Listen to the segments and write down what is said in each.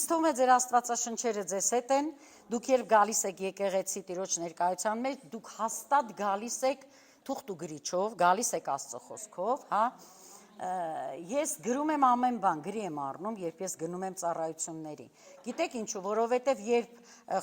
թվում է ձեր աստվածաշնչերը ձեզ հետ են, դուք երբ գալիս եք եկեղեցի Տիրոջ ներկայության մեջ, դուք հաստատ գալիս եք թուղթ ու գրիչով, գալիս եք Աստծո խոսքով, հա։ Ես գրում եմ ամեն բան, գրի եմ առնում, երբ ես գնում եմ ծառայությունների։ Գիտեք ինչու, որովհետև երբ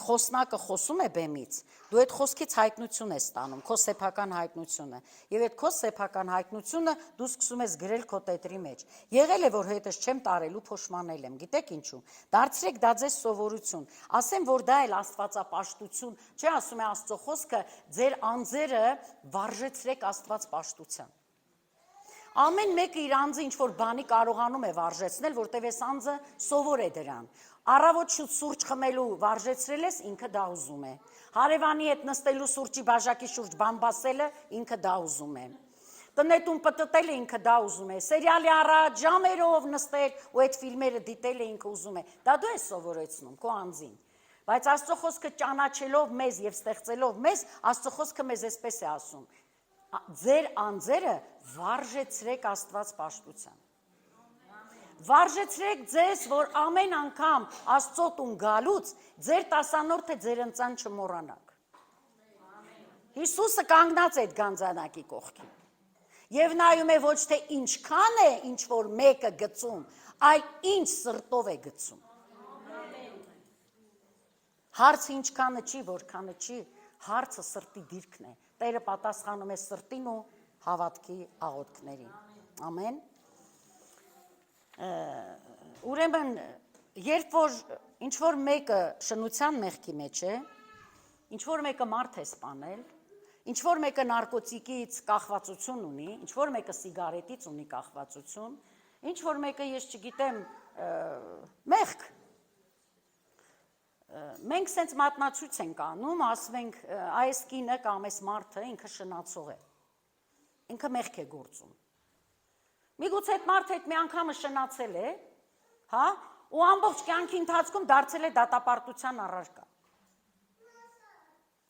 խոսնակը խոսում է բեմից, դու այդ խոսքից հայտնություն ես ստանում, քո սեփական հայտնությունը, եւ այդ քո սեփական հայտնությունը դու սկսում ես գրել քո տետրի մեջ։ Եղել է, որ հետս չեմ տարելու, փոշմանել եմ, գիտեք ինչու։ Դարձրեք դա ձեզ սովորություն։ Ասեմ, որ դա էլ աստվածապաշտություն, չէ, ասում է Աստծո խոսքը, ձեր անձերը վարժեցրեք Աստված պաշտության։ Ամեն մեկը իր անձը ինչ-որ բանի կարողանում է վարժեցնել, որտև այս անձը սովոր է դրան։ Առավոտ շուտ սուրճ խմելու վարժեցրել ես, ինքը դա ուզում է։ Հարևանի հետ նստելու սուրճի բաժակի շուրջ բամբասելը, ինքը դա ուզում է։ Տնետում պտտելը ինքը դա ուզում է։ Սերիալի առաջ ժամերով նստել ու այդ ֆիլմերը դիտելը ինքը ուզում է։ Դա դու ես սովորեցնում քո անձին։ Բայց Աստծո խոսքը ճանաչելով մեզ եւ ստեղծելով մեզ, Աստծո խոսքը մեզ այսպես է ասում. ձեր անձերը վարժեցրեք Աստված պաշտության։ Վարժեցրեք ձեզ, որ ամեն անգամ Աստծո տուն գալուց ձեր տասանորդը ձեր ընծան չմոռանաք։ Հիսուսը կանգնած է այդ գանձանակի կողքին։ Եվ նայում է ոչ թե ինչքան է, ինչ որ մեկը գցում, այլ ինչ սրտով է գցում։ Հարցը ինչքանը չի, որքանը չի, հարցը սրտի դիրքն է։ Տերը պատասխանում է սրտին ու հավատքի աղոթքներին։ Ամեն։ Ուրեմն, երբ որ ինչ-որ մեկը շնության մեղքի մեջ է, ինչ-որ մեկը մարդ է սպանել, ինչ-որ մեկը նարկոտիկից կախվածություն ունի, ինչ-որ մեկը սիգարետից ունի կախվածություն, ինչ-որ մեկը, ես չգիտեմ, մեղք, մենք սենց մատնացույց ենք անում, ասում ենք, այս կինը կամ այս մարդը ինքը շնացող է, ինքը մեղք է գործում։ Միգուցե այդ մարդը այդ մի անգամը շնացել է, հա, ու ամբողջ կյանքի ընթացքում դարձել է դատապարտության առարկա։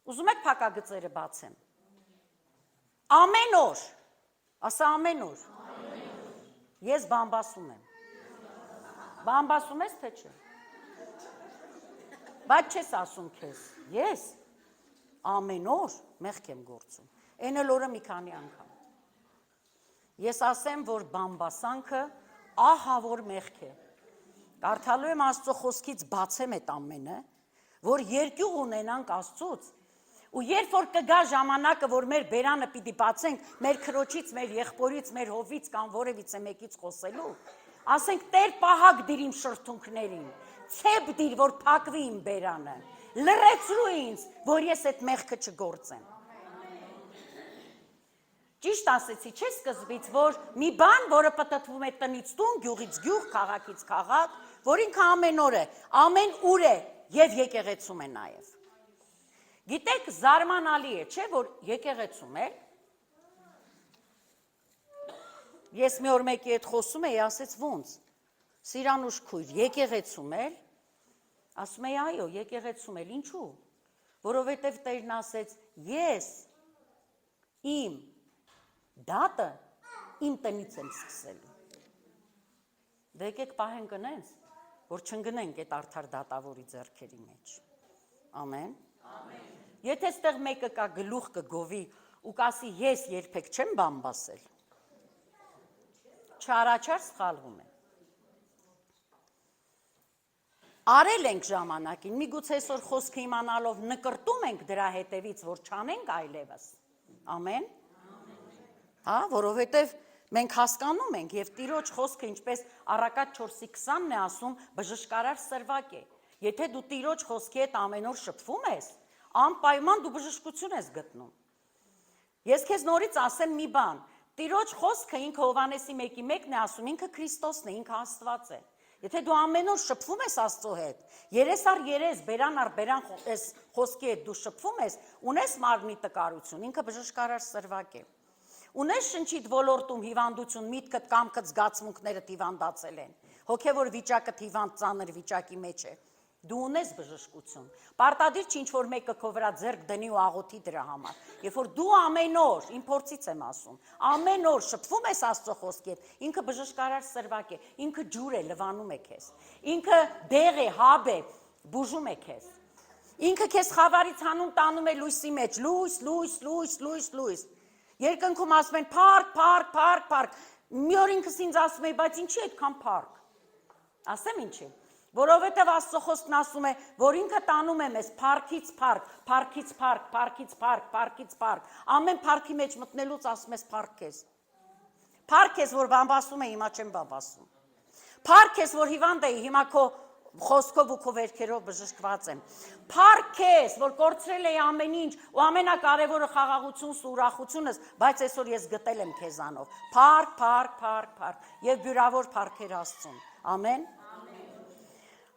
Ուզում եք փակագծերը բացեմ։ Ամեն օր, ասա ամեն օր, ես բամբասում եմ։ Բամբասում ես, թե չէ։ Բայց չես ասում քեզ, ես ամեն օր մեղք եմ գործում, այն էլ օրը մի քանի անգամ։ Ես ասեմ, որ բամբասանքը ահա որ մեղք է։ Կարդալու եմ Աստծո խոսքից բացեմ այդ ամենը, որ երկյուղ ունենանք Աստծուց, ու երբ որ կգա ժամանակը, որ մեր բերանը պիտի բացենք մեր քրոջից, մեր եղբորից, մեր հովից կամ որևիցե մեկից խոսելու, ասենք Տեր պահակ դիր իմ շրթունքներին, ցեփ դիր, որ փակվի իմ բերանը, լրացրու ինձ, որ ես այդ մեղքը չգործեմ։ Ճիշտ ասեցի, չէ՞ սկզբից, որ մի բան, որը պտտվում է տնից տուն, գյուղից գյուղ, քաղաքից քաղաք, որ ինքը ամեն օր է, ամեն ուր է եւ եկեղեցում է նաեւ։ Գիտեք, զարմանալի է, չէ՞, որ եկեղեցում է։ Ես մի օր մեկի հետ խոսում էի, ասեց ոնց։ Սիրանուշ քույր, եկեղեցում էլ, ասում էի, այո, եկեղեցում էլ, ինչու, որովհետև Տերն ասեց, ես իմ դատը իմ տնից եմ սկսելու։ Դե եկեք պահենք ընենց, որ չընկնենք այդ արդար դատավորի ձեռքերի մեջ։ Ամեն։ Եթե ստեղ մեկը կա գլուխ կգովի ու կասի, ես երբեք չեմ բամբասել, չարաչար սխալվում է։ Արել ենք ժամանակին, միգուցե այսօր խոսքը իմանալով նկրտում ենք դրա հետևից, որ չանենք այլևս։ Ամեն։ Հա, որովհետև մենք հասկանում ենք եւ Տիրոջ խոսքը ինչպես Առակաց 4:20-ն է ասում, բժշկարար սրվակ է։ Եթե դու Տիրոջ խոսքի հետ ամեն օր շփվում ես, անպայման դու բժշկություն ես գտնում։ Ես քեզ նորից ասեմ մի բան, Տիրոջ խոսքը ինքը Հովհաննեսի 1:1-ն է ասում, ինքը Քրիստոսն է, ինքը Աստված է։ Եթե դու ամեն օր շփվում ես Աստծո հետ, երես առ երես, բերան առ բերան այս խոսքի հետ դու շփվում ես, ունես մարմնի տկարություն, ինքը բժշկարար սրվակ է։ Ունես շնչիդ ոլորտում հիվանդություն, միտքդ կամքդ զգացմունքներդ հիվանդացել են, հոգևոր վիճակդ հիվանդ ծանր վիճակի մեջ է։ Դու ունես բժշկություն։ Պարտադիր չի ինչ-որ մեկը քո վրա ձեռք դնի ու աղոթի դրա համար։ Երբ որ դու ամեն օր, իմ փորձից եմ ասում, ամեն օր շփվում ես Աստծո խոսքի հետ, ինքը բժշկարար սրվակ է, ինքը ջուր է, լվանում է քեզ։ Ինքը դեղ է, հաբ է, բուժում է քեզ։ Ինքը քեզ խավարից հանում տանում է լույսի մեջ, լույս, լույս, լույս, լույս, լույս։ Երկնքում ասում են փառք, փառք, փառք, փառք։ Մի օր ինքս ինձ ասում եմ, բայց ինչի այդքան փառք։ Ասեմ ինչի։ Որովհետև Աստծո խոսքն ասում է, որ ինքը տանում է մեզ փառքից փառք, փառքից փառք, փառքից փառք, փառքից փառք։ Ամեն փառքի մեջ մտնելուց ասում ես փառք ես։ Փառք ես, որ բամբասում է, հիմա չեմ բամբասում։ Փառք ես, որ հիվանդ էի, հիմա քո խոսքով ու քո վերքերով բժշկված եմ։ Փառք ես, որ կորցրել էի ամեն ինչ ու ամենակարևորը խաղաղությունս ու ուրախությունս, բայց այսօր ես գտել եմ քեզանով։ Փառք, փառք, փառք, փառք եւ բյուրավոր փառքեր Աստծուն։ Ամեն։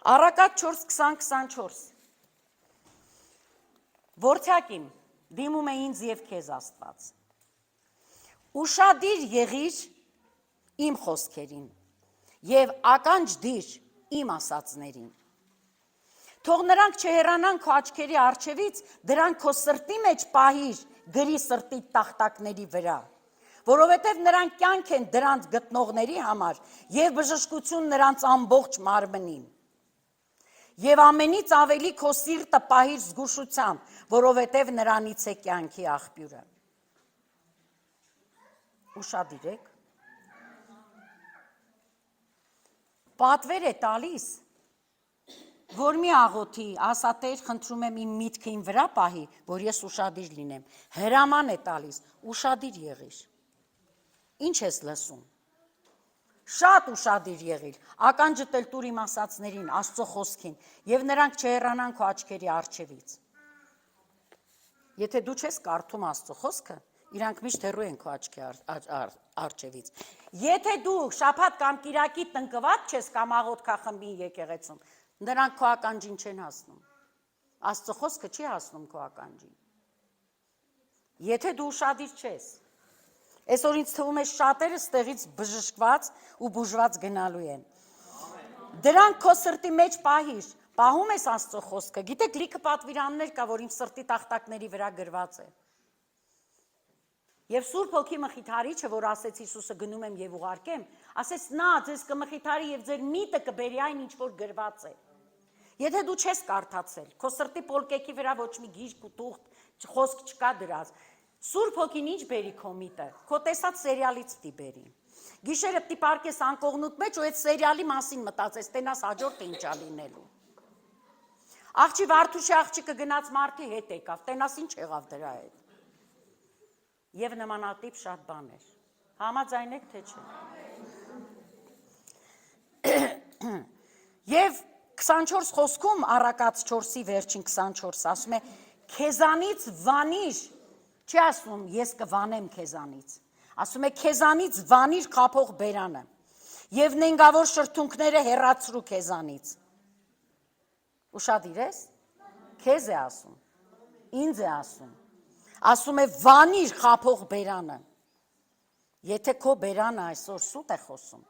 Առակաց 4:20-24 Որդյակիմ, դիմում է ինձ եւ քեզ Աստված։ Ուշադիր եղիր իմ խոսքերին եւ ականջ դիր իմ ասածներին։ Թող նրանք չհեռանան քո աչքերի առջևից, դրանք քո սրտի մեջ պահիր, գրի սրտի տախտակների վրա, որովհետև նրանք կյանք են դրանց գտնողների համար եւ բժշկություն նրանց ամբողջ մարմնին։ Եվ ամենից ավելի քո սիրտը պահիր զգուշությամբ, որովհետև նրանից է կյանքի աղբյուրը։ Ուշադիր եք։ Պատվեր է տալիս, որ մի աղոթի, ասա Տեր, խնդրում եմ իմ միտքը իմ վրա պահի, որ ես ուշադիր լինեմ։ Հրաման է տալիս, ուշադիր եղիր։ Ինչ ես լսում։ Շատ ուշադիր եղիր, ականջդ էլ տուր իմ ասածներին, Աստծո խոսքին, եւ նրանք չհեռանան քո աչքերի առջևից։ Եթե դու չես կարդում Աստծո խոսքը, իրանք միշտ հեռու են քո աչքի առջևից։ Եթե դու շաբաթ կամ կիրակի տնկված չես կամ աղոթքախմբին եկեղեցում, նրանք քո ականջին չեն հասնում։ Աստծո խոսքը չի հասնում քո ականջին։ Եթե դու ուշադիր չես, այսօր ինձ թվում է շատերը ստեղից բժշկված ու բուժված գնալու են։ Դրանք քո սրտի մեջ պահիր, պահում ես Աստծո խոսքը, գիտեք լիքը պատվիրաններ կա, որ իմ սրտի տախտակների վրա գրված է։ Եվ Սուրբ Հոգի Մխիթարիչը, որ ասեց Հիսուսը գնում եմ եւ ուղարկեմ, ասեց նա ձեզ կմխիթարի եւ ձեր միտը կբերի այն ինչ որ գրված է։ Եթե դու չես կարդացել, քո սրտի պոլկեքի վրա ոչ մի գիրք ու տուղթ խոսք չկա դրած, Սուրբ Հոգին ինչ բերի քո միտը, քո տեսած սերիալից պիտի բերի։ Գիշերը պիտի պարկես անկողնուտ մեջ ու այդ սերիալի մասին մտածես, տենաս հաջորդը ինչա լինելու։ Աղջի Վարդուշի աղջիկը գնաց մարդի հետ եկավ, տենաս ինչ եղավ դրա հետ։ Եվ նմանատիպ շատ բաներ։ Համաձայն եք թե չէ։ Եվ 24 խոսքում Առակաց 4-ի վերջին 24 ասում է քեզանից վանիր, չի ասում ես կվանեմ քեզանից, ասում է քեզանից վանիր խափող բերանը եւ նենգավոր շրթունքները հեռացրու քեզանից։ Ուշադիր ես, քեզ է ասում, ինձ է ասում է վանիր խափող բերանը։ Եթե քո բերանը այսօր սուտ է խոսում,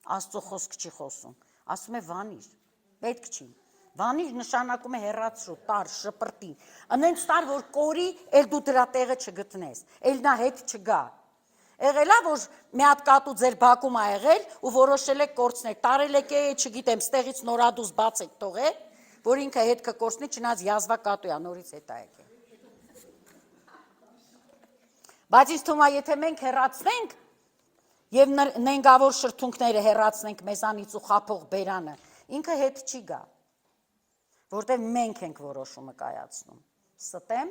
Աստծո խոսք չի խոսում, ասում է վանիր, պետք չի։ Վանիր նշանակում է հեռացրու, տար, շպրտի, ընենց տար, որ կորի, էլ դու դրա տեղը չգտնես, էլ նա հետ չգա։ Եղել է, որ մի հատ կատու ձեր բակում ա եղել ու որոշել եք կորցնել, տարել եք չգիտեմ, ստեղից նորադուս բաց եք թողել, որ ինքը հետ կկորցնի, չնայած յազվա կատու է, նորից հետ ա եկել։ Բայց ինձ թվում է, եթե մենք հեռացնենք եւ նենգավոր շրթունքները հեռացնենք մեզանից ու խափող բերանը, ինքը հետ չի գա, որտեղ մենք ենք որոշումը կայացնում։ Ստեմ,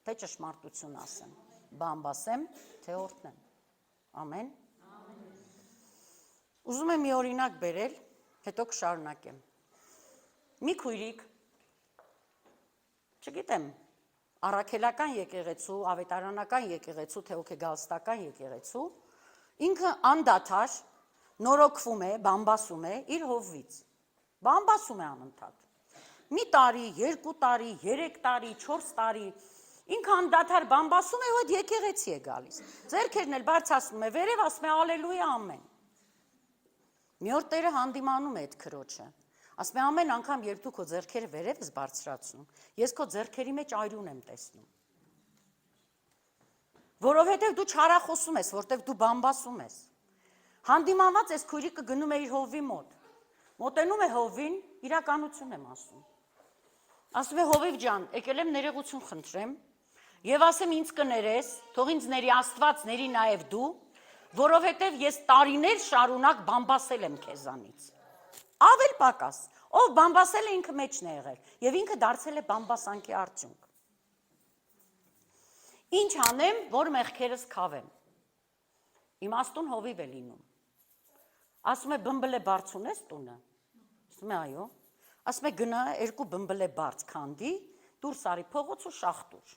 թե ճշմարտություն ասեմ, բամբասեմ, թե օրհնեմ։ Ամեն։ Ուզում եմ մի օրինակ բերել, հետո կշարունակեմ։ Մի քույրիկ, չգիտեմ, առաքելական եկեղեցու, ավետարանական եկեղեցու, թե հոգեգալստական եկեղեցու, ինքը անդադար նորոգվում է, բամբասում է իր հովվից։ Բամբասում է անընդհատ։ Մի տարի, 2 տարի, 3 տարի, 4 տարի, ինքը անդադար բամբասում է ու այդ եկեղեցի է գալիս։ Ձեռքերն էլ բարձրացնում է, վերև ասում է ալելույա ամեն։ Մի օր Տերը հանդիմանում է այդ քրոջը։ Ասում է ամեն անգամ, երբ դու քո ձեռքերը վերև ես բարձրացնում, ես քո ձեռքերի մեջ այրուն եմ տեսնում։ Որովհետև դու չարախոսում ես, որտեղ դու բամբասում ես։ Հանդիմանված ես քույրիկը գնում է իր հովվի մոտ։ Մոտենում է հովվին, իրականություն եմ ասում։ Ասում է հովիվ ջան, եկել եմ ներողություն խնդրեմ, եւ ասեմ ինձ կներես, թող ինձ ների Աստված ների նաեւ դու, որովհետև ես տարիներ շարունակ բամբասել եմ քեզանից։ Ավել պակաս, ով բամբասել է ինքը մեջն է եղել, եւ ինքը դարձել է բամբասանքի արդյունք։ Ինչ անեմ, որ մեղքերս քավեմ։ Իմաստուն հովիվ է լինում։ Ասում է բմբլե բարձ ունես տունը։ Ասում է այո։ Ասում է գնա երկու բմբլե բարձ քանդի, դուրս արի փողոց ու շախտուր։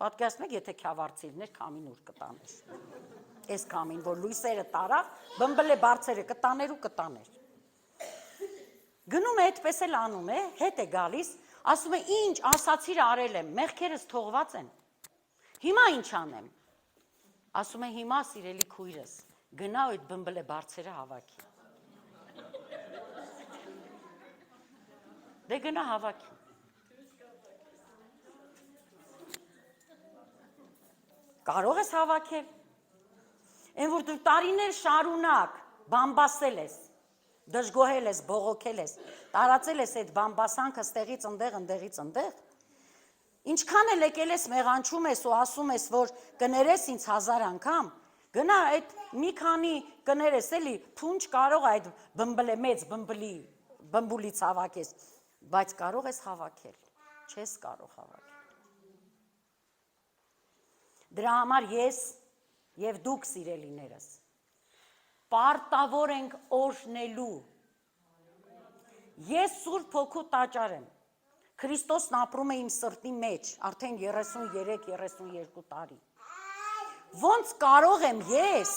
Պատկերացնում եք, եթե քյավարցիներ քամին ուր կտաներ։ Այս քամին, որ լույսերը տարավ, բմբլե բարձերը կտաներ ու կտաներ։ Գնում է, այդպես էլ անում է, հետ է գալիս, ասում է ինչ ասացիր արել եմ, մեղքերս թողված են։ Հիմա ինչ անեմ։ Ասում է հիմա սիրելի քույրս, գնա այդ բմբլե բարձերը հավաքի։ Դե գնա հավաքի։ Կարող ես հավաքել։ Այն որ դու տարիներ շարունակ բամբասել ես, դժգոհել ես, բողոքել ես, տարածել ես այդ բամբասանքը ստեղից ընդեղ, ընդեղից ընդեղ, ինչքան էլ եկել ես մեղանչում ես ու ասում ես, որ կներես ինձ 1000 անգամ, գնա այդ մի քանի կներես էլի, փունջ կարող այդ բմբլե մեծ բմբուլից հավաքես, բայց կարող ես հավաքել, չես կարող հավաքել։ Դրա համար ես եւ դուք սիրելիներս պարտավոր ենք օրհնելու։ Ես Սուրբ Հոգու տաճար եմ։ Քրիստոսն ապրում է իմ սրտի մեջ արդեն 33-32 տարի։ Ոնց կարող եմ ես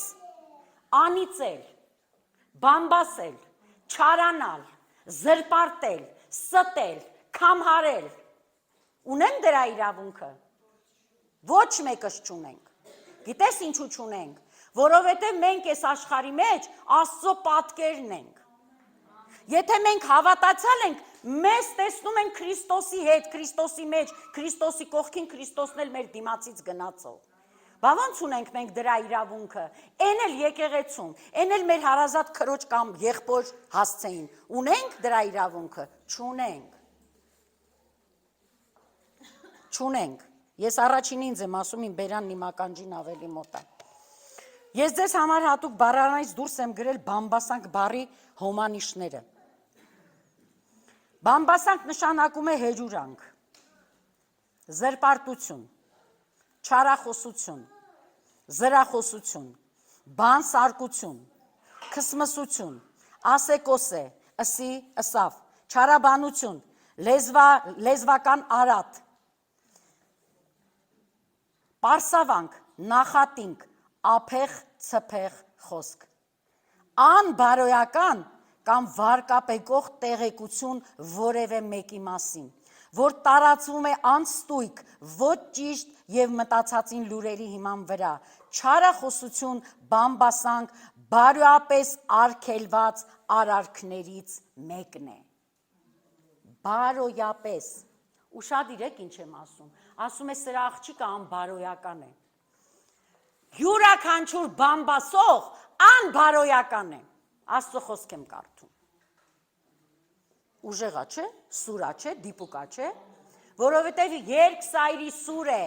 անիծել, բամբասել, չարանալ, զրպարտել, ստել, քամհարել։ Ունեմ դրա իրավունքը։ Ոչ մեկս չունենք։ Գիտես ինչու չունենք, որովհետև մենք այս աշխարհի մեջ Աստծո պատկերն ենք։ Եթե մենք հավատացյալ ենք, մեզ տեսնում են Քրիստոսի հետ, Քրիստոսի մեջ, Քրիստոսի կողքին, Քրիստոսն էլ մեր դիմացից գնացող։ Բա ոնց ունենք մենք դրա իրավունքը։ Էն էլ եկեղեցում, էն էլ մեր հարազատ քրոջ կամ եղբոր հասցեին։ Ունենք դրա իրավունքը։ Չունենք։ Ես առաջին ինձ եմ ասում իմ բերանն իմ ականջին ավելի մոտ է։ Ես ձեզ համար հատուկ բառարանից դուրս եմ գրել բամբասանք բառի հոմանիշները։ Բամբասանք նշանակում է հեջուրանք, զրպարտություն, չարախոսություն, զրախոսություն, բանսարկություն, քսմսություն, ասեկոսե, ըսի, ըսավ, չարաբանություն, լեզվական արատ, պարսավանք, նախատինք, ափեղ, ցփեղ խոսք։ Անբարոյական կամ վարկապեկող տեղեկություն որևէ մեկի մասին, որ տարածվում է անստույգ, ոչ ճիշտ եւ մտածածին լուրերի հիման վրա, չարախոսություն, բամբասանք, բարոյապես արգելված արարքներից մեկն է։ Բարոյապես։ Ուշադիր եք ինչ եմ ասում։ Ասում է սրա աղջիկը անբարոյական է։ Յուրաքանչյուր բամբասող անբարոյական է։ Աստծո խոսք եմ կարդում։ Ուժեղա չէ, սուրա չէ, դիպուկա չէ, որովհետև երկսայրի սուր է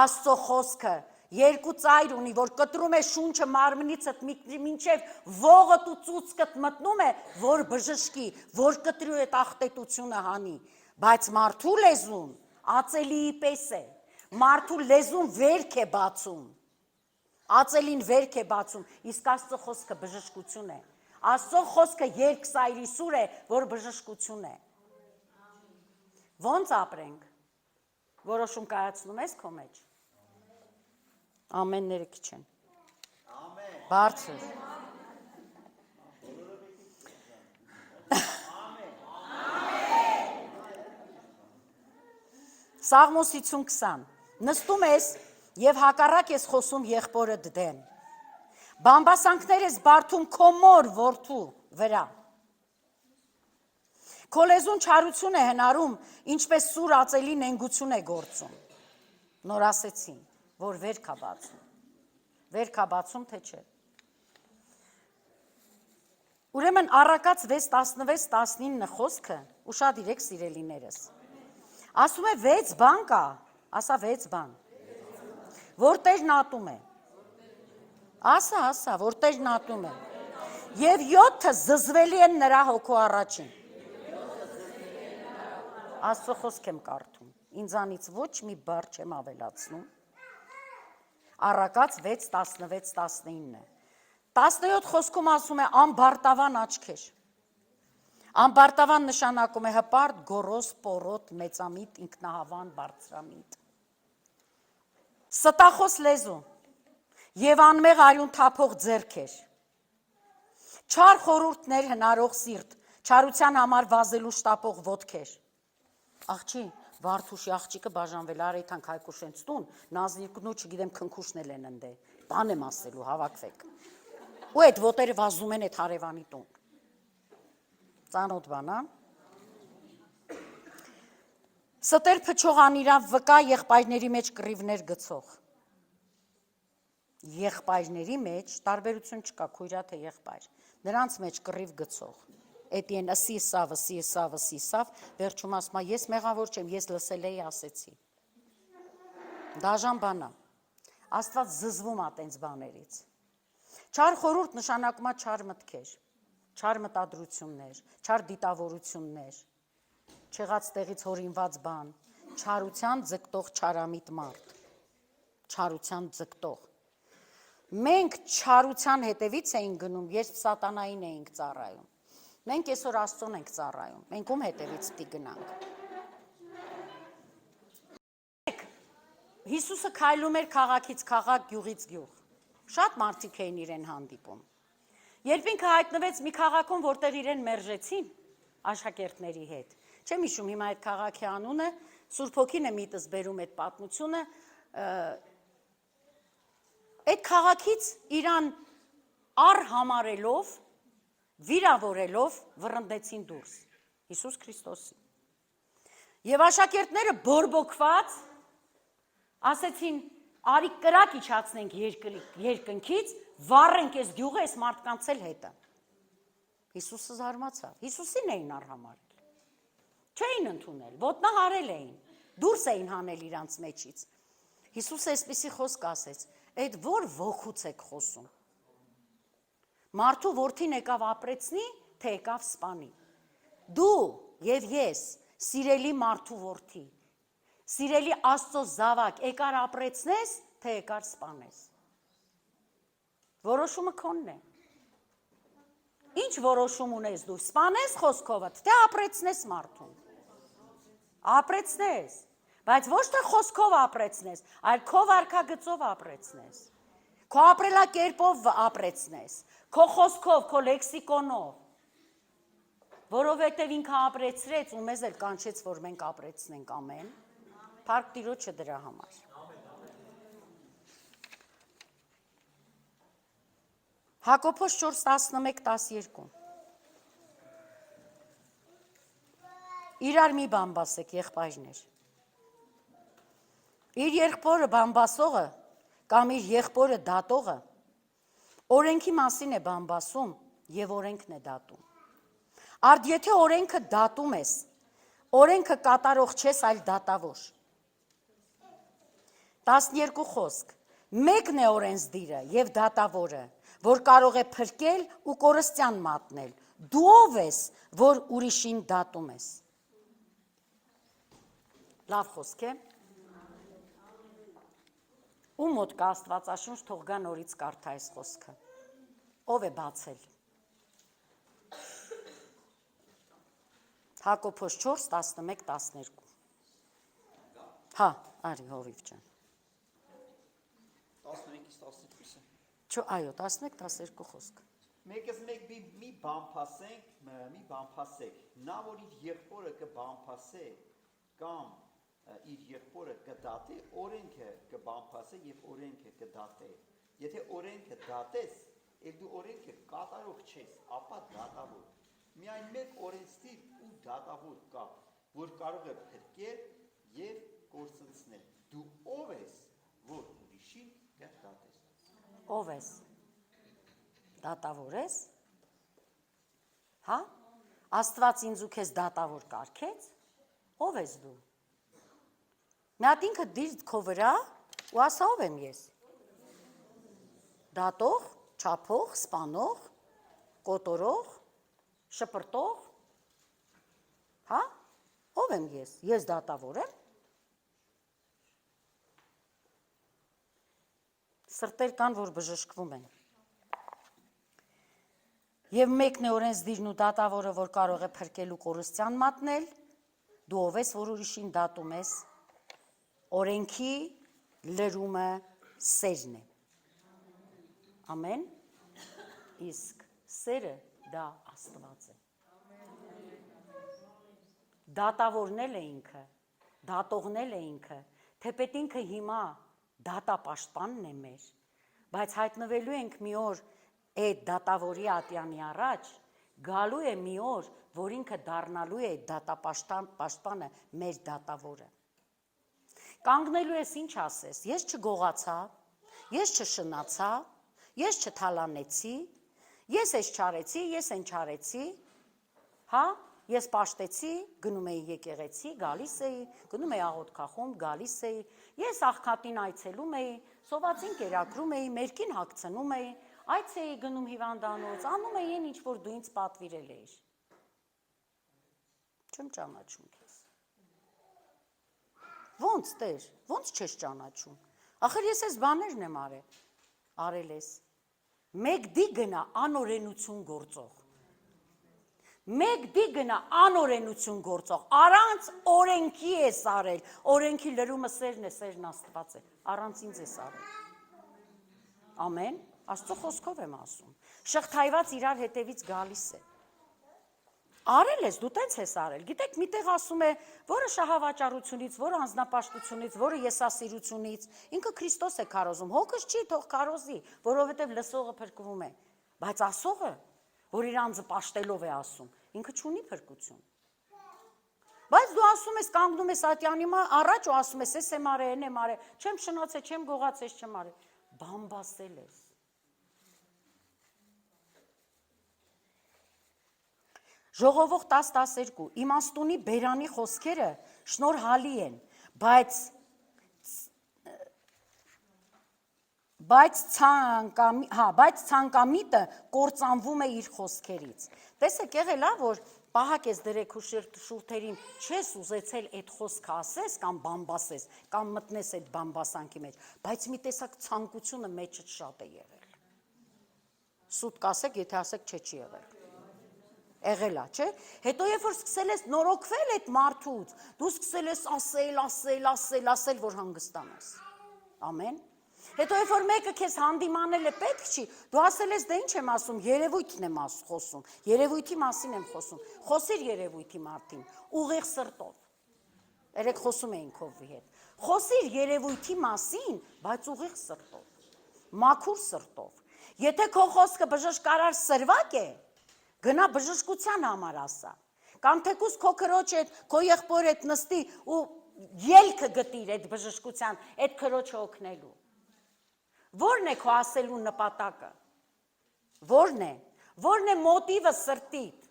Աստծո խոսքը, երկու ծայր ունի, որ կտրում է շունչը մարմնիցդ մինչև ողդ ու ծուցկդ մտնում է, որ բժշկի, որ կտրի այդ աղտետությունը հանի, բայց մարդու լեզուն ածելիի պես է, մարդու լեզուն վերք է բացում, ածելին վերք է բացում, իսկ Աստծո խոսքը բժշկություն է, Աստծո խոսքը երկսայրի սուր է, որ բժշկություն է։ Ոնց ապրենք, որոշում կայացնում ես քո մեջ, ամենները քիչ են, բարձր, Սաղմոս 50:20 նստում ես և հակառակ ես խոսում եղբորդ դեմ, բամբասանքներ ես բարդում քո մոր որդու վրա, Քո լեզուն չարություն է հնարում, ինչպես սուր ածելի նենգություն է գործում։ Նոր ասեցին, որ վերք է բացում։ Վերք է բացում, թե չէ։ Ուրեմն առակաց 6:16-19 խոսքը, ուշադիրեք սիրելիներս։ Ասում է 6 բան կա, ասա 6 բան, որ Տերն ատում է։ Ասա, որ Տերն ատում է։ Եվ 7-ը զզվելի են նրա հոգու առաջին։ Աստծո խոսք եմ կարդում, ինձանից ոչ մի բառ չեմ ավելացնում։ Առակաց 6:16-19։ 17 խոսքում ասում է ամբարտավան աչքեր։ Ամբարտավան նշանակում է հպարտ, գոռոզ, պորոտ, մեծամիտ, ինքնահավան, բարձրամիտ։ Ստախոս լեզու եւ անմեղ արյուն թափող ձեռքեր։ Չար խորհուրդներ հնարող սիրտ, չարության համար վազելու շտապող ոտքեր։ Աղջի, Վարդուշի աղջիկը բաժանվել Արեթան Քայքուշենց տուն, Նազնիկն ու չգիտեմ քնքուշնել են ընդե։ Բան եմ ասելու, հավաքվեք։ Ու այդ ոտերը վազում են այդ հարևանի տուն։ Ծանոթ բան, հա։ Ստեր փչող անիրավ վկա եղբայրների մեջ կռիվներ գցող։ Եղբայրների մեջ տարբերություն չկա, քույրա թե եղբայր։ Նրանց մեջ կռիվ գցող։ Էդի են սավ, վերջում ասում է, ես մեղավոր չեմ, ես լսել էի, ասեցի։ Դաժան բան է։ Աստված զզվում է տենց բաներից։ Չար խորհուրդ նշանակում է չար մտքեր, չար մտադրություններ, չար դիտավորություններ, չեղած տեղից հորինված բան, չարության ձգտող չարամիտ մարդ, չարության ձգտող։ Մենք չարության հետևից էինք գնում, երբ սատանային էինք ծառայում։ Մենք այսօր Աստծուն ենք ծառայում, մենք ում հետևից պիտի գնանք։ Հիսուսը քայլում էր քաղաքից քաղաք, գյուղից գյուղ։ Շատ մարդիկ էին իրեն հանդիպում։ Երբ ինքը հայտնվեց մի քաղաքում, որտեղ իրեն մերժեցին աշակերտների հետ։ Չեմ հիշում հիմա այդ քաղաքի անունը, Սուրբ Հոգին է միտս բերում այդ պատմությունը, այդ քաղաքից իրան առհամարելով, վիրավորելով վռնդեցին դուրս Հիսուս Քրիստոսին։ Եվ աշակերտները բորբոքված ասեցին, արի կրակ իջացնենք երկնքից, վառենք այս գյուղը, այս մարդկանց էլ հետը։ Հիսուսը զարմացավ, Հիսուսին էին առհամարել, չէին ընդունել, ոտնահարել էին, դուրս էին հանել իրանց մեջից։ Հիսուսը այսպիսի խոսք ասեց, այդ որ ոգուց եք խոսում։ Մարդու որդին եկավ ապրեցնի, թե եկավ սպանի։ Դու և ես, սիրելի մարդու որդի, սիրելի Աստծո զավակ, եկար ապրեցնես, թե եկար սպանես։ Որոշումը քոնն է։ Ինչ որոշում ունես դու, սպանես խոսքովդ, թե ապրեցնես մարդուն։ Ապրեցնես, բայց ոչ թե խոսքով ապրեցնես, այլ քո վարքագծով ապրեցնես, քո ապրելակերպով ապրեցնես, քո խոսքով, քո լեքսիկոնով, որովհետև ինքը ապրեցրեց ու մեզ էլ կանչեց, որ մենք ապրեցնենք, ամեն, փառք Տիրոջը դրա համար։ Հակոբոս 4:11-12 Իրար մի բամբասեք, եղբայրներ։ Իր եղբորը բամբասողը կամ իր եղբորը դատողը օրենքի մասին է բամբասում և օրենքն է դատում։ Արդ եթե օրենքը դատում ես, օրենքը կատարող չես, այլ դատավոր։ 12 խոսք, մեկն է օրենսդիրը և դատավորը, որ կարող է փրկել ու կորստյան մատնել, դու ով ես, որ ուրիշին դատում ես։ Լավ խոսք է։ Ում մոտ կա Աստվածաշունչ, թող գա նորից կարդա այս խոսքը։ Ով է բացել։ Հակոբոս 4:11-12 Հա, արի հովիվ ջան։ 11-ից 12-ը։ Այո, 11-12 խոսք։ Մեկս մեկ մի բամփասեք, նա որ իր եղբորը կբամփասե կամ իր եղբորը կդատի, օրենքը կբամփասե եւ օրենքը կդատե։ Եթե օրենքը դատես, եւ դու օրենքը կատարող չես, ապա դատավոր։ միայն մեկ օրենսդիր ու դատավոր կա, որ կարող է փրկել եւ կորցնել։ Դու ով ես, որ ուրիշին դատես։ Ով ես։ Դատավոր ես։ Հա։ Աստված ինձ ու քեզ դատավոր կարգեց։ Ով ես դու։ Մի հատ ինքը դիր քո վրա ու ասա ով եմ ես։ Դատող, չափող, սպանող, կոտորող, շպրտող։ Հա։ Ով եմ ես։ Ես դատավոր եմ։ Սրտեր կան, որ բժշկվում են։ Եվ մեկն է օրենսդիրն ու դատավորը, որ կարող է փրկել ու կորստյան մատնել, դու ով ես, որ ուրիշին դատում ես, օրենքի լրումը սերն է։ Ամեն, իսկ սերը դա Աստված է։ Դատավորնել է ինքը, դատողնել է ինքը, թեպետ ինքը հիմա դատապաշտպանն է մեր, բայց հայտնվելու ենք մի օր այդ դատավորի ատյանի առաջ, գալու է մի օր, որ ինքը դառնալու է դատապաշտպանը մեր դատավորը։ Կանգնելու ես ինչ ասես, ես չգողացա, ես չշնացա, ես չթալանեցի, ես ես չարեցի, ես են չարեցի, հա, ես պաշտեցի, գնում էի եկեղեցի, գալիս էի, գնում էի աղոթքախումբ, գալիս էի, ես աղքատին այցելում էի, սովածին կերակրում էի, մերկին հագցնում էի, այց էի գնում հիվանդանոց, անում էի այն ինչ որ դու ինձ պատվիրել էիր։ Չեմ ճանաչում քեզ։ Ոնց Տեր, ոնց չես ճանաչում։ Ախր ես այս բաներն եմ արել ես։ Մեկ դի գնա անօրենություն գործող։ Մեկ դի գնա անօրենություն գործող, առանց օրենքի ես արել, օրենքի լրումը սերն է, սերն Աստված է, առանց ինձ ես արել։ Ամեն, Աստծո խոսքով եմ ասում, շղթայված իրար հետևից գալիս է։ Արել ես, դու տենց ես արել, գիտեք միտեղ ասում է, որը շահավաճառությունից, որը անձնապաշտությունից, որը եսասիրությունից, ինքը Քրիստոս է քարոզում, հոգս չի, թող քարոզի, որովհետև լսողը փրկվում է, բայց ասողը, որ իր անձը պաշտելով է ասում, ինքը չունի փրկություն։ Բայց դու ասում ես, կանգնում ես ատյանի առաջ ու ասում ես, ես եմ արել, են եմ արել, չեմ շնացել, չեմ գողացել, չեմ արել, բամբասել ես։ Ժողովող 10:12 իմաստունի բերանի խոսքերը շնորհալի են, բայց ցանկամիտը կործանվում է իր խոսքերից։ Տեսեք, եղել է, որ պահակ ես դրեք ու շուրթերին չես ուզեցել այդ խոսքը ասես կամ բամբասես, կամ մտնես այդ բամբասանքի մեջ, բայց մի տեսակ ցանկությունը մեջդ շատ է եղել։ Սուտ կասեք, եթե ասեք չի եղել։ Եղել է, չէ՞։ Հետո երբ որ սկսել ես նորոգվել այդ մարդուց, դու սկսել ես ասել, որ հանգստանաս։ Ամեն։ Հետո երբ որ մեկը քեզ հանդիմանել է պետք չի, դու ասել ես, դե ինչ եմ ասում, երևույթն եմ խոսում, երևույթի մասին եմ խոսում, խոսիր երևույթի մարդին, ուղիղ սրտով։ Երեք խոսում էինք ովի հետ։ Խոսիր երևույթի մասին, բայց ուղիղ սրտով, մաքուր սրտով։ Եթե քո խոսքը բժշկարար սրվակ է, գնա բժշկության համար ասա, կամ թեկուզ քո քրոջ հետ, քո եղբոր հետ նստի ու ելքը գտիր այդ բժշկության, այդ քրոջը օգնելու։ Որն է քո ասելու նպատակը։ Որն է մոտիվը սրտիդ։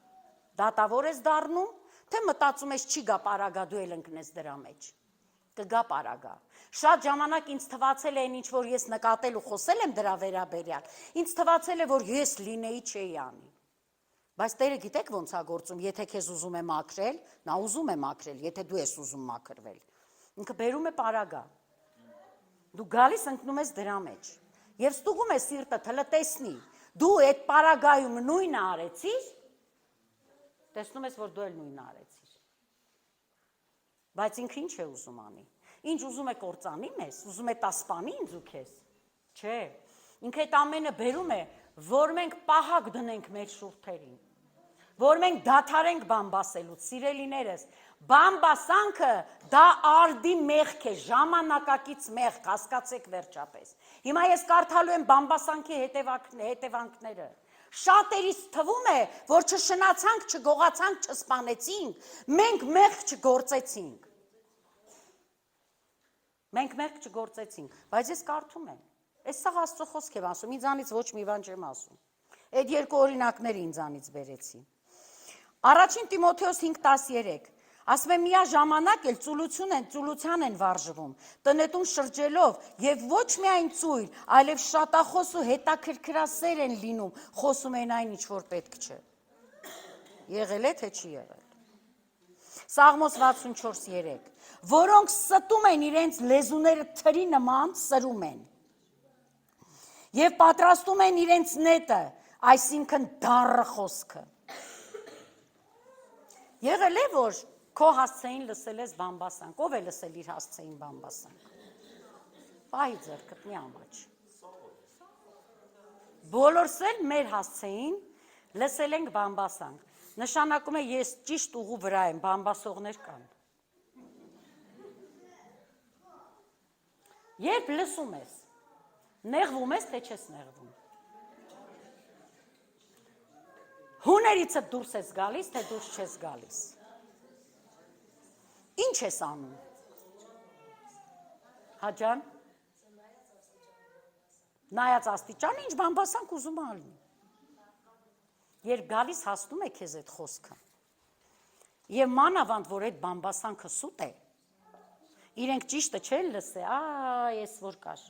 Դատավոր ես դառնում, թե մտածում ես չի գա պարագա, դու էլ ընկնես դրա մեջ։ Կգա պարագա։ Շատ ժամանակ ինձ թվացել է այն ինչ որ ես նկատել ու խոսել եմ դրա վերաբերյալ, ինձ թվացել է որ ես լինեի չէի անի։ Բայց Տերը գիտեք ոնց է գործում, եթե քեզ ուզում է մաքրել, նա ուզում է մաքրել, եթե դու ես ուզում մաքրվել։ Ինքը բերում է պարագա։ Դու գալիս ընկնում ես դրա մեջ։ Եվ ստուգում է սիրտը թլը տեսնի։ Դու այդ պարագայում նույնը արեցիր, տեսնում ես, որ դու էլ նույնը արեցիր։ Բայց ինքը ինչ է ուզում անի։ Ինչ ուզում է կործանի մեզ, ուզում է տասպանի ինձ ու քեզ։ Չէ։ Ինքը այդ ամենը բերում է, որ մենք պահակ դնենք մեր շուրթերին։ Որ մենք դադարենք բամբասելուց, սիրելիներս, բամբասանքը դա արդի մեղք է, ժամանակակից մեղք, հասկացեք վերջապես։ Հիմա ես կարդալու եմ բամբասանքի հետևանքները, Շատերիս թվում է, որ չշնացանք, չգողացանք, չսպանեցինք, մենք մեղք չգործեցինք։ Մենք մեղք չգործեցինք, բայց ես կարդում եմ։ Այս սաղ Աստծո խոսք եմ ասում, ինձանից ոչ մի բան չեմ ասում։ Այդ երկու օրինակները ինձանից բերեցի։ Առաջին Տիմոթեոս 5:13 ասում է միաժամանակ էլ ծուլության են վարժվում, տնետուն շրջելով եւ ոչ միայն ծույլ, այլև շատախոս ու հետաքրքրասեր են լինում, խոսում են այն, ինչ որ պետք չէ։ Եղել է, թե չի եղել։ Սաղմոս 64:3 որոնք ստում են իրենց լեզուները թրի նման սրում են եւ պատրաստում են իրենց նետը, այսինքն դառը խոսքը։ Եղել է, որ քո հասցեին լսել ես բամբասանք, ով է լսել իր հասցեին բամբասանք։ Պահի ձեռքդ մի ամաչ։ Բոլորս էլ մեր հասցեին լսել ենք բամբասանք։ Նշանակում է ես ճիշտ ուղու վրա եմ, բամբասողներ կան։ Երբ լսում ես, նեղվում ես, թե չես նեղվում։ Հուներիցդ դուրս ես գալիս, թե դուրս չես գալիս։ Ինչ ես անում։ Հաջան։ Նայած աստիճան, ինչ բամբասանք ուզում ալնի։ Երբ գալիս հասնում է քեզ այդ խոսքը։ Եվ մանավանդ, որ այդ բամբասանքը սուտ է, իրենք ճիշտը չեն լսե, ես որ կար։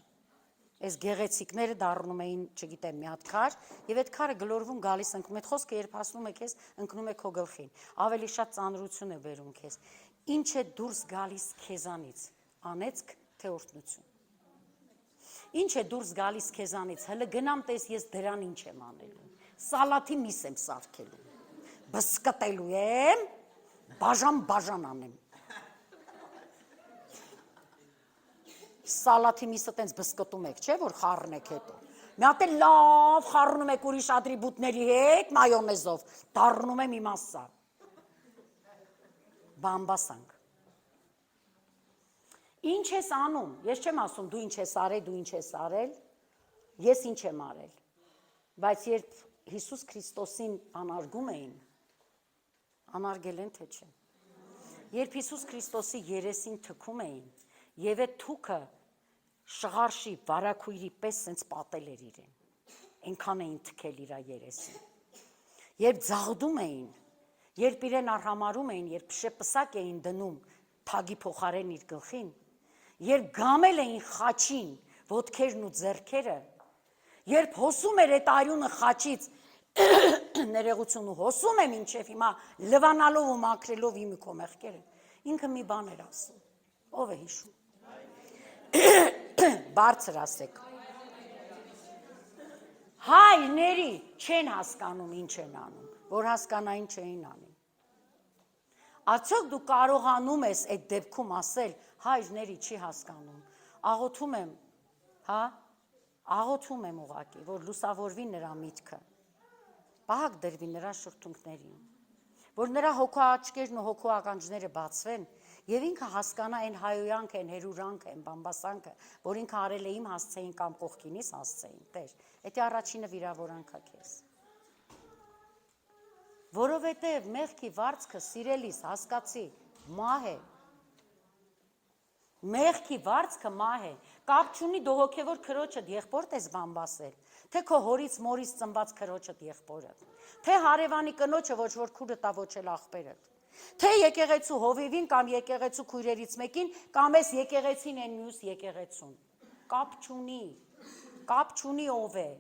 Այս գեղեցիկները դառնում էին, չգիտեմ, մի հատ քար, եւ այդ քարը գլորվում գալիս ընկնում, այդ խոսքը երբ հասնում է քեզ, ընկնում է քո գլխին։ Ավելի շատ ծանրություն է բերում քեզ։ Ինչ է դուրս գալիս քեզանից, անեծք թե օրհնություն։ Ինչ է դուրս գալիս քեզանից, հələ գնամ տես ես դրան ինչ եմ անելու։ Սալաթի միս եմ սարքելու։ Բսկտելու եմ, բաժան անեմ։ Սալաթի միսը տենց բսկտում եք, չէ, որ խառն եք հետո։ Մի հատ էլ լավ խառնում եք ուրիշ ատրիբուտների հետ, մայոնեզով, դառնում եմ իմաստա։ Բամբասանք։ Ինչ ես անում, ես չեմ ասում դու ինչ ես արել, դու ինչ ես արել, ես ինչ եմ արել, բայց երբ Հիսուս Քրիստոսին անարգում էին, անարգել են թե չէ։ Երբ Հիսուս Քրիստոսի երեսին թքում էին, եւ այդ թուքը շղարշի վարակույրի պես սենց պատել էր իրեն, այնքան էին թքել իր երեսին։ Երբ ձաղդում էին, երբ իրեն արհամարում էին, երբ շեպսակ էին դնում թագի փոխարեն իր գլխին, երբ գամել էին խաչին ոտքերն ու ձեռքերը, երբ հոսում էր այդ արյունը խաչից, ներողություն ու հոսում եմ ինչև հիմա լվանալով ու մաքրելով իմ քո մեղքերը, ինքը մի բան էր ասում, ով է հիշում։ Բարձր ասեք։ Հայրների չեն հասկանում ինչ են անում, որ հասկանային չէին անում։ Արդյոք դու կարողանում ես այդ դեպքում ասել, հայրների չի հասկանում։ Աղոթում եմ, աղոթում եմ ուղղակի, որ լուսավորվի նրա միտքը, պահակ դրվի նրա շրթունքներին, որ նրա հոգու աչքերն ու հոգու ականջները բացվեն, եւ ինքը հասկանա այն հայոյանքը, այն հերուրանքը, այն բամբասանքը, որ ինքը արել է իմ հասցեին կամ կողքինիս հասցեին, Տեր, դա առաջինը վիրավորանքա քեզ։ Որովհետեւ մեղքի վարձքը սիրելիս հասկացի, մահ է։ Մեղքի վարձքը մահ է։ Կապ չունի դու հոգեվոր քրոջդ եղբորդ ես բամբասել, թե քո հորից մորից ծնված քրոջդ եղբորը, թե հարևանի կնոջը ոչ որ քուրը տա ոչ էլ աղբերդ։ Թե եկեղեցու հովիվին կամ եկեղեցու քույրերից մեկին կամ էս եկեղեցին են մյուս եկեղեցուն։ Կապ չունի ով է։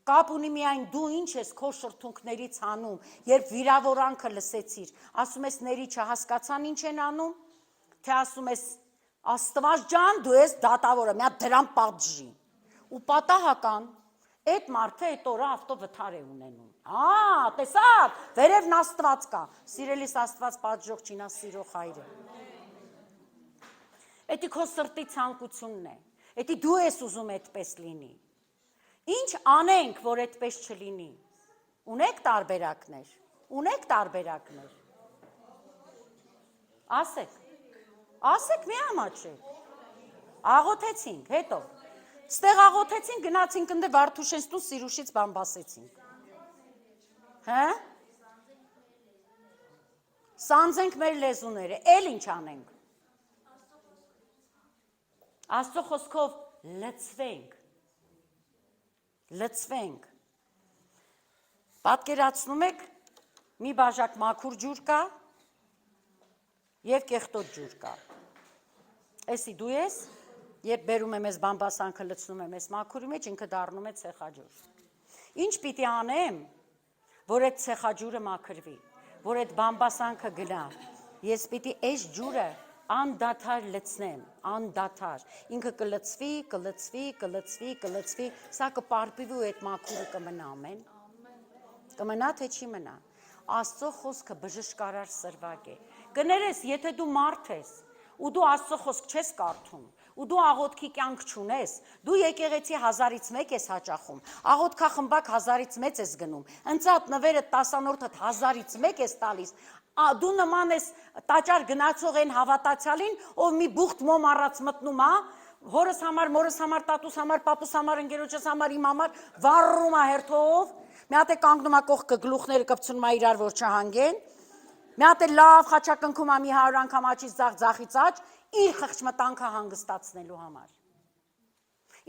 Կապ ունի միայն դու ինչ ես քո շրթունքներից անում, երբ վիրավորանքը լսեցիր, ասում ես ներիչը հասկացան ինչ են անում, թե ասում ես Աստված ջան դու ես դատավորը, մի հատ դրան պատժի։ Ու պատահական այդ մարդը այդ օրը ավտովթար է ունենում։ Տեսակ, վերևն Աստված կա։ Սիրելիս Աստված պատժող չինա սիրող հայրը։ Էդի քո սրտի ցանկությունն է։ Էդի դու ես ուզում այդպես լինի։ Ինչ անենք, որ այդպես չլինի։ Ունեք տարբերակներ։ Ասեք մի ամաչեք։ Աղոթեցինք, հետո։ Ստեղ աղոթեցինք, գնացինք ընդ Վարդուշենստու Սիրուշից բամբասեցինք։ Հա? Սանձենք մեր լեզուները, էլ ինչ անենք։ Աստծո խոսքով լծվենք։ Պատկերացնում եք, մի բաժակ մաքուր ջուր կա և կեղտոտ ջուր կա։ Էսի դու ես, երբ բերում եմ ես բամբասանքը լցնում եմ ես մաքուրի մեջ, ինքը դառնում է ցեխաջուր։ Ինչ պիտի անեմ, որ այդ ցեխաջուրը մաքրվի, որ այդ բամբասանքը գնա, ես պիտի այս ջուրը անդադար լցնեմ, անդադար, ինքը կլցվի, սա կպարպիվի ու այդ մաքուրը կմնա, ամեն, կմնա թե չի մնա, Աստծո խոսքը բժշկարար սրվակ է, կներես, եթե դու մարդ ես, ու դու Աստծո խոսք չես կարդում, ու դու աղոթքի կյանք չունես, դու եկեղեցի 1000-ից 1 ես հաճախում, աղոթքախմբակ 1000-ից մեծ ես գնում, ընծատ նվերը 10-որդդ 1000-ից 1 ես տալիս, դու նման ես տաճար գնացող են հավատացյալին, ով մի բուխտ մոմ առած մտնում, հորս համար, մորս համար, տատուս համար, պապուս համար, ընկերոջս համար, իմ համար, վառում հերթով, մի հատ է կանգնում կողքը գլուխները կպցնում իրար, որ չհանգեն, մի հատ է լավ խաչակնքում մի 100 անգամ աչից ձախից աչ, իր խղճմտանքը հանգստացնելու համար։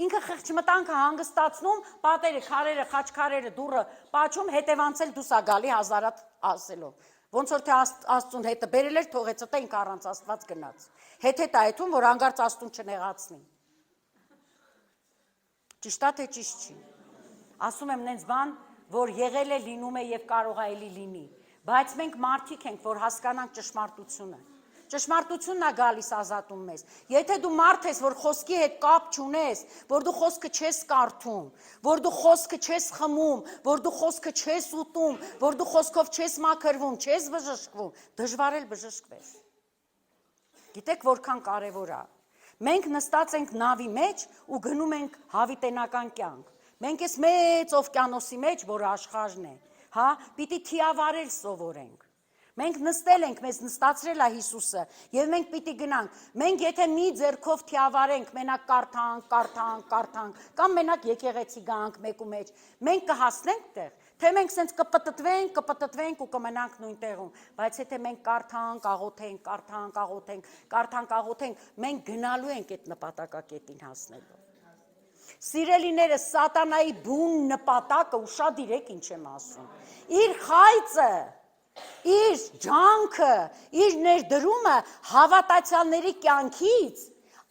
Ինքը խղճմտանքը հանգստացնում, պատերը, քարերը, խաչքարերը, դուռը պաչում, հետևանցել դուսա գալի 1000-ատ ասելով։ Ոնց որ թե Աստծուն հետը բերել էր, թողեց տա ինքը առանց Աստված գնաց։ Հետ այդում, որ հանգարց Աստուն չնեղացնի։ Ճիշտ է թե ճիշտ չի։ Ասում եմ նենց բան, որ եղել է, լինում է և կարող է էլի լինի։ Բայց մենք մարդիկ ենք, որ հասկանանք ճշմարտությունը։ Ճշմարտությունն է գալիս ազատում մեզ։ Եթե դու մարդ ես, որ խոսքի հետ կապ չունես, որ դու խոսքը չես կարդում, որ դու խոսքը չես խմում, որ դու խոսքը չես ուտում, որ դու խոսքով չես մաքրվում, չես բժշկվում, դժվար էլ բժշկվես։ Գիտեք որքան կարևոր է։ Մենք նստած ենք նավի մեջ ու գնում ենք հավիտենական կյանք։ Մենք ես մեծ օվկիանոսի մեջ, որը աշխարհն է, հա, պիտի թիավարել սովորենք։ Մենք նստել ենք, մեզ նստացրել է Հիսուսը, և մենք պիտի գնանք, մենք եթե մի ձեռքով թիավարենք, մենակ կարդանք, կամ մենակ եկեղեցի գանք մեկու մեջ, մենք կհասնենք տեղ, թե մենք սենց կպտտվենք ու կմնանք նույն տեղում, բայց եթե մենք կարդանք, աղոթենք, մենք գնալու ենք այդ նպատակակետին հասնելու։ Սիրելիները, սատանայի բուն նպատակը, ուշադիր եք ինչ եմ ասում, իր խայծը, իր ջանքը, իր ներդրումը հավատացյալների կյանքից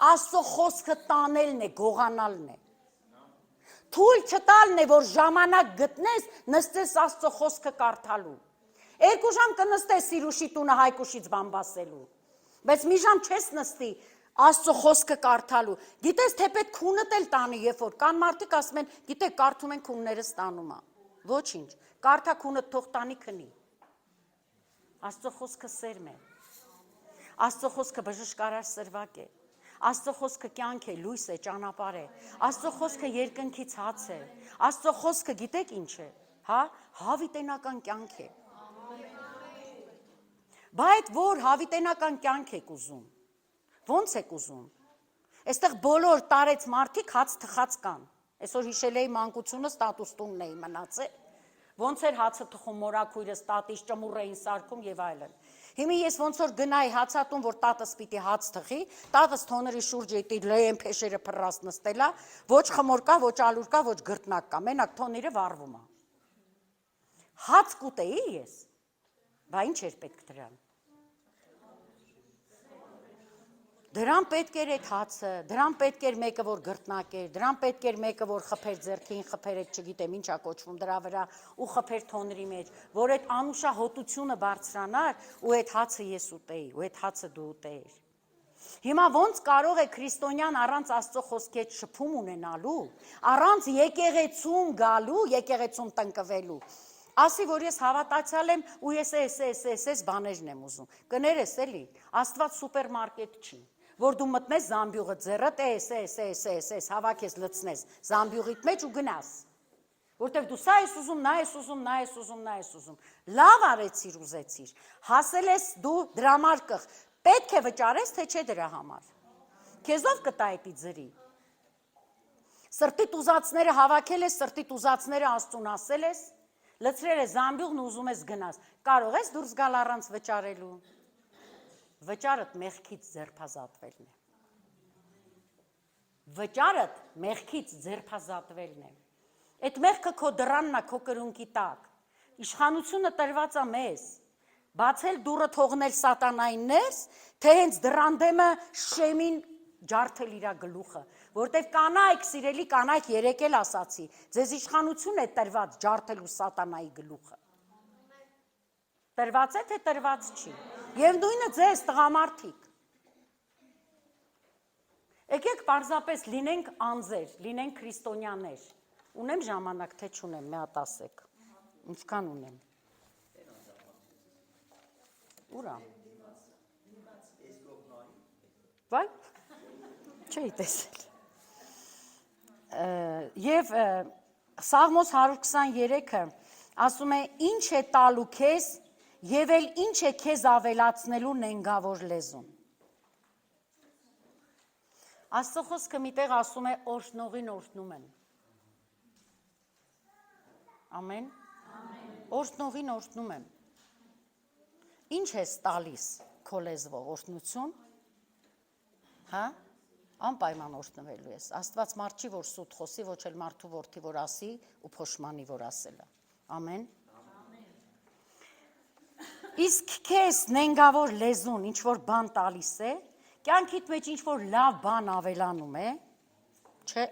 Աստծո խոսքը տանելն է, գողանալն է։ Թույլ չտալն է, որ ժամանակ գտնես, նստես Աստծո խոսքը կարդալու։ 2 ժամ կնստես Սիրուշի տունը Հայկուշից բամբասելու, բայց մի ժամ չես նստի Աստծո խոսքը կարդալու։ Գիտես, թե պետք քունդ էլ տանի, երբ որ կան մարդիկ ասում են, գիտեք, կարդում են քուններս տանում է։ Ոչինչ, կարդա քունդ թող տանի քնի։ Աստծո խոսքը սերմ է։ Աստծո խոսքը բժշկարար սրվակ է։ Աստծո խոսքը կյանք է, լույս է, ճանապարհ է։ Աստծո խոսքը երկնքից հաց է։ Աստծո խոսքը գիտեք ինչ է, հա, հավիտենական կյանք է։ Բայց որ հավիտենական կյանք եք ուզում, ո՞նց եք ուզում։ Այստեղ բոլոր տարեց մարդիկ հաց թխած կան։ Այսօր հիշել էի մանկությունս, տատուս տունն էի մնացել։ Ոնց էր հացը թխում մորաքույրս, տատիս ճմուռ էին սարքում եւ այլն։ Հիմա ես ոնց որ գնայի հացատուն, որ տատս պիտի հաց թխի, տատս թոների շուրջը իդի լեյեն փեշերը փռած նստելա, ոչ խմոր կա, ոչ ալուր կա, ոչ գրտնակ կա, մենակ թոները վառվում է։ Հաց կուտեի ես, բա ինչ էր պետք դրան։ Դրան պետք էր այդ հացը, դրան պետք էր մեկը, որ գրտնակ էր, դրան պետք էր մեկը, որ խփեր ձեռքին, խփեր այդ չգիտեմ ինչա կոչվում դրա վրա ու խփեր թոների մեջ, որ այդ անուշա հոտությունը բարձրանար ու այդ հացը ես ուտեի, ու այդ հացը դու ուտեիր։ Հիմա ոնց կարող է քրիստոնյան առանց Աստծո խոսքի հետ շփում ունենալու, առանց եկեղեցում գալու, եկեղեցում տնկվելու։ Ասի, որ ես հավատացյալ եմ ու ես էս բաներն եմ ուզում։ Կներես էլի, Աստված սուպերմարկետ չի, որ դու մտնես զամբյուղը ձեռդ, էս, հավաքես լցնես զամբյուղիդ մեջ ու գնաս, որտև դու սա ես ուզում, նա ես ուզում, լավ արեցիր ուզեցիր, հասել ես դու դրամարկղ, պետք է վճարես, թե չէ դրա համար, քեզով կտա էդի ձրի, սրտիդ ուզածները հավաքել ես, սրտիդ ուզածները Աստծուն ասել ես, Լցրել ես զամբյուղն ու ուզում ես գնաս։ Կարող ես դուրս գալ առանց վճարելու։ Վճարդ մեղքից ձերբազատվելն է։ Վճարդ մեղքից ձերբազատվելն է։ Այդ մեղքը քո դռանն է, քո կրունկի տակ։ Իշխանությունը տրված է մեզ։ Բացել դուռը թողնել սատանային ներս, թե հենց դռան դեմը շեմին ջարդել իր գլուխը, որտեվ կանայք, սիրելի կանայք, երեք էլ ասացի, ձեզ իշխանություն է տրված ջարդելու սատանայի գլուխը։ Տրված է, թե տրված չի։ Եվ նույնը ձեզ տղամարդիկ։ Եկեք պարզապես լինենք անձեր, լինենք քրիստոնյաներ։ Ունեմ ժամանակ, թե չունեմ, մի հատ ասեք։ Ինչքան ունեմ։ Ուրա։ Վայ, չէի տեսել։ Եվ Սաղմոս 123-ը ասում է, ինչ է տալու քեզ եւ էլ ինչ է քեզ ավելացնելու նենգավոր լեզուն։ Աստծո խոսքը միտեղ ասում է օրհնողին օրհնում են։ Ամեն։ Օրհնողին օրհնում են։ Ինչ ես տալիս քո լեզվով օրհնություն։ Հա? Անպայման օրհնվելու ես։ Աստված մարդ չի, որ սուտ խոսի, ոչ էլ մարդու որդի, որ ասի ու փոշմանի, որ ասելը։ Ամեն։ Իսկ քեզ նենգավոր լեզուն ինչ որ բան տալիս է, կյանքիդ մեջ ինչ որ լավ բան ավելանում է, չէ։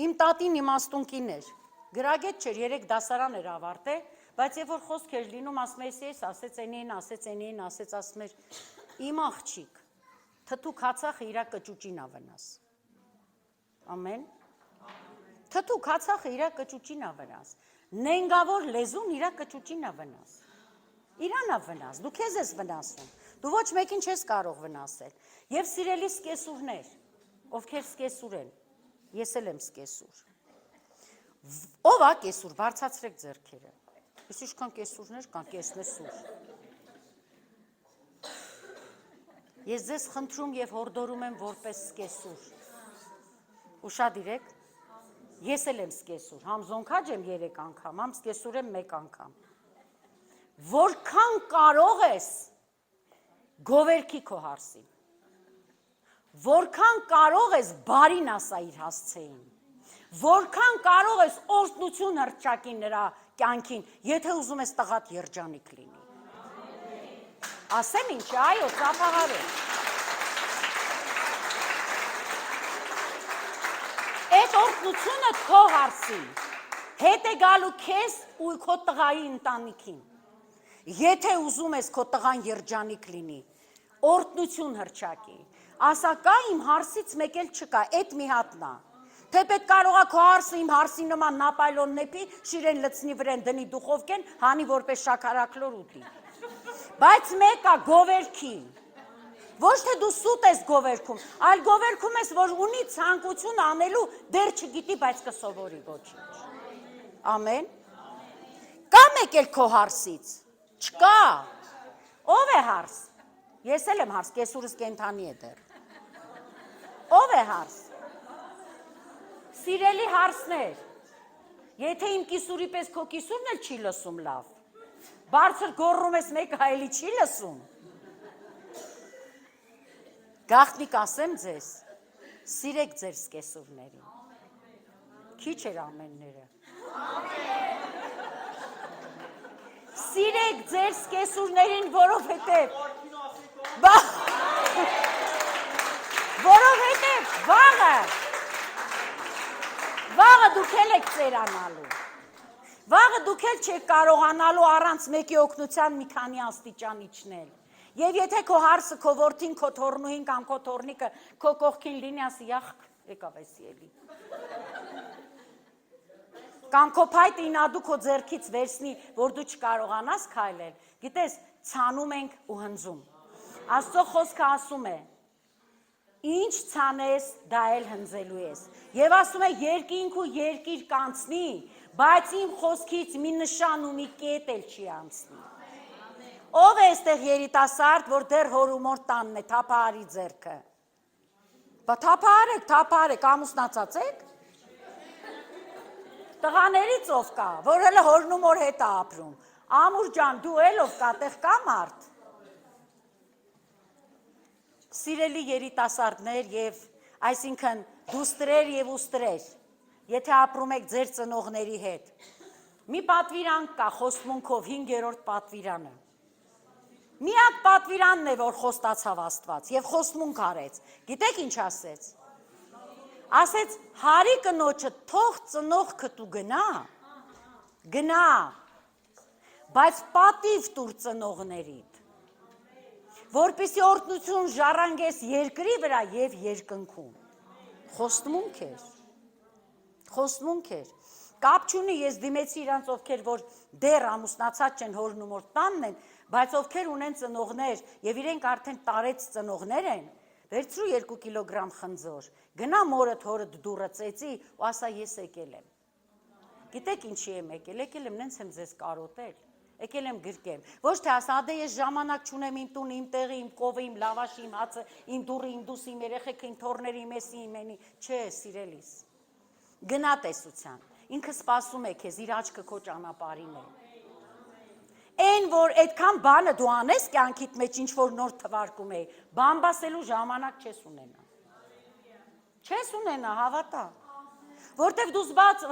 Իմ տատին իմաստունքին էր։ Գրագետ չէր, 3 դասարան էր ավարտել, բայց երբ որ խոսք էր լինում, ասում ես, ես ասեց այնին, ասում էր, իմ աղջիկ, թթու քացախը իրա կճուճին ա վնաս։ Ամեն։ Թթու քացախը իրա կճուճին ա վնաս։ Նենգավոր լեզուն իրա կճուճին ա վնաս։ Իրան ա վնաս, դու քեզ ես վնասում, դու ոչ մեկին չես կարող վնասել։ Եվ սիրելի սկեսուրներ, ովքեր սկեսուր են, ես էլ եմ սկեսուր։ Ով ա կեսուր, բարձացրեք ձեռքերը։ Ես ինչքան կեսուրներ կան, կեսնեսուր։ Ես ձեզ խնդրում եւ հորդորում եմ որպես սկեսուր։ Ուշադիր եք։ Ես էլ եմ սկեսուր, համ զոնքաջ եմ 3 անգամ, համ սկեսուր եմ 1 անգամ։ Որքան կարող ես գովերքի քո հարսին։ Որքան կարող ես բարին ասա իր հասցեին։ Որքան կարող ես օրհնություն հռչակի նրա կյանքին, եթե ուզում ես տղատ երջանիկ լինի։ Ասեմ ինչ, այո, ծափահարեք։ Այդ օրհնությունը քո հարսին, հետ է գալու քեզ ու քո տղայի ընտանիքին։ Եթե ուզում ես քո տղան երջանիկ լինի, օրհնություն հռչակի, ասա կա իմ հարսից մեկ էլ չկա, այդ մի հատն է։ Թե պետք կարողա քո հարսը իմ հարսի նման նապայլոն նեպի, շիրեն լցնի վրեն դնի դուխովկեն, հանի որպես շաքարակլոր ուտի։ Բայց մեկ է գովերքի։ Ոչ թե դու սուտ ես գովերքում, այլ գովերքում ես, որ ունի ցանկություն անելու, դեռ չգիտի, բայց կսովորի ոչինչ։ Ամեն։ Կա մեկ էլ քո հարսից։ Չկա։ Ով է հարս։ Ես էլ եմ հարս, կեսուրս կենթանի է դեռ։ Ով է հարս։ Սիրելի հարսներ, եթե իմ կիսուրի պես քո կիսուրն էլ չի լսում լավ, բարձր գոռում ես մեկ հայելի չի լսում, գաղտնիք ասեմ ձեզ, սիրեք ձեր սկեսուրներին, քիչ էր ամենները, սիրեք ձեր սկեսուրներին, որովհետև վաղը դուք էլ եք ծերանալու, վաղը դուք էլ չեք կարողանալու առանց մեկի օգնության մի քանի աստիճան իջնել, և եթե քո հարսը, քո որդին, քո թորնուհին կամ քո թորնիկը քո կողքին լինի, ասի յախք եկավ էսի էլի, կամ քո փայտը ինադու քո ձեռքից վերցնի, որ դու չկարողանաս քայլել, գիտես, ցանում ենք ու հնձում, Աստծո խոսքը ասում է, ինչ ցանես, դա էլ հնձելու ես, և ասում է երկինք ու երկիր կանցնի, բայց իմ խոսքից մի նշան ու մի կետ էլ չի անցնի, ով է այստեղ երիտասարդ, որ դեռ հոր ու մոր տանն է, թափահարի ձեռքը, թափահարեք, ամուսնացած եք, Տղաներից ով կա, որ էլ հորն ու մոր հետ է ապրում։ Ամուր ջան, դու էլ ով կա, տեղ կա մարդ։ Սիրելի երիտասարդներ եւ այսինքն դուստրեր եւ ուստրեր, եթե ապրում եք ձեր ծնողների հետ, մի պատվիրանք կա խոստմունքով 5-րդ պատվիրանը։ Միակ պատվիրանն է, որ խոստացավ Աստված եւ խոստմունք արեց։ Գիտեք ինչ ասեց։ Ասեց հարի կնոջը թող ծնողքդ ու գնա, բայց պատիվ տուր ծնողներիդ, որպեսզի օրհնություն ժառանգես երկրի վրա եւ երկնքում։ Խոստմունք էր։ Կապ չունի, ես դիմեցի իրանց, ովքեր որ դեռ ամուսնացած չեն, հորն ու մոր տանն են, բայց ովքեր ունեն ծնողներ եւ իրենք արդեն տարեց ծնողներ են, վերցրու 2 կիլոգրամ խնձոր, գնա մորդ հորդ դուրը ծեծի ու ասա ես եկել եմ։ Գիտեք ինչի եմ եկել եմ նենց եմ ձեզ կարոտել, եկել եմ գրկեմ, ոչ թե ասա, դե ես ժամանակ չունեմ իմ տուն, իմ տեղի, իմ կովը, իմ լավաշի, իմ հացը, իմ դուրը, իմ դուսի, իմ երեխեքը, իմ թորների, իմ էսի, իմ էնի, չէ, սիրելիս, գնա տեսության, ինքը սպասում է քեզ, իր աչքը քո ճանապարհին է։ Այն, որ այդքան բանը դու անես կյանքիդ մեջ ինչ որ նոր թվարկում է, բամբասելու ժամանակ չես ունենա։ Չես ունենա, հավատա։ Որտեվ դու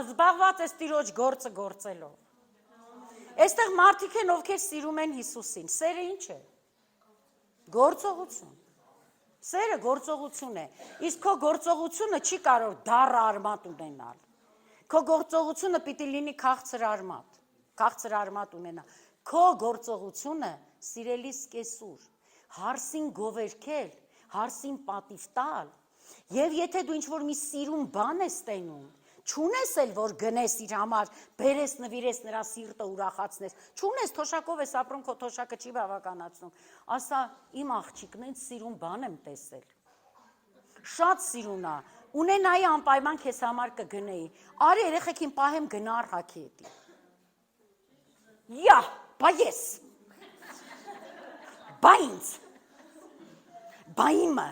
զբաղված ես Տիրոջ գործը գործելով։ Այստեղ մարդիկ են, ովքեր սիրում են Հիսուսին։ Սերը ինչ է։ Գործողություն։ Սերը գործողություն է։ Իսկ քո գործողությունը չի կարող դառը արմատ ունենալ։ Քո գործողությունը պիտի լինի քաղցր արմատ ունենա։ Քո գործողությունը սիրելիս կեսուր, հարսին գովերքել, հարսին պատիվ տալ, եւ եթե դու ինչ-որ մի սիրուն բան ես տենում, չունես էլ որ գնես իր համար, բերես նվիրես նրա սիրտը ուրախացնես, չունես թոշակով ես ապրում, քո թոշակը չի բավականացնում, ասա իմ աղջիկն ինձ սիրուն բան եմ տեսել, շատ սիրուն է, ունենայի անպայման քեզ համար կգնեի, արի երեխեքին պահեմ գնա առհակի հետի, յա, բա ես, բա ինձ, բա իմը,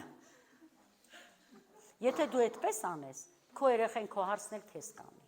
եթե դու այդպես անես, քո երեխեն քո հարցնել քեզ կանի։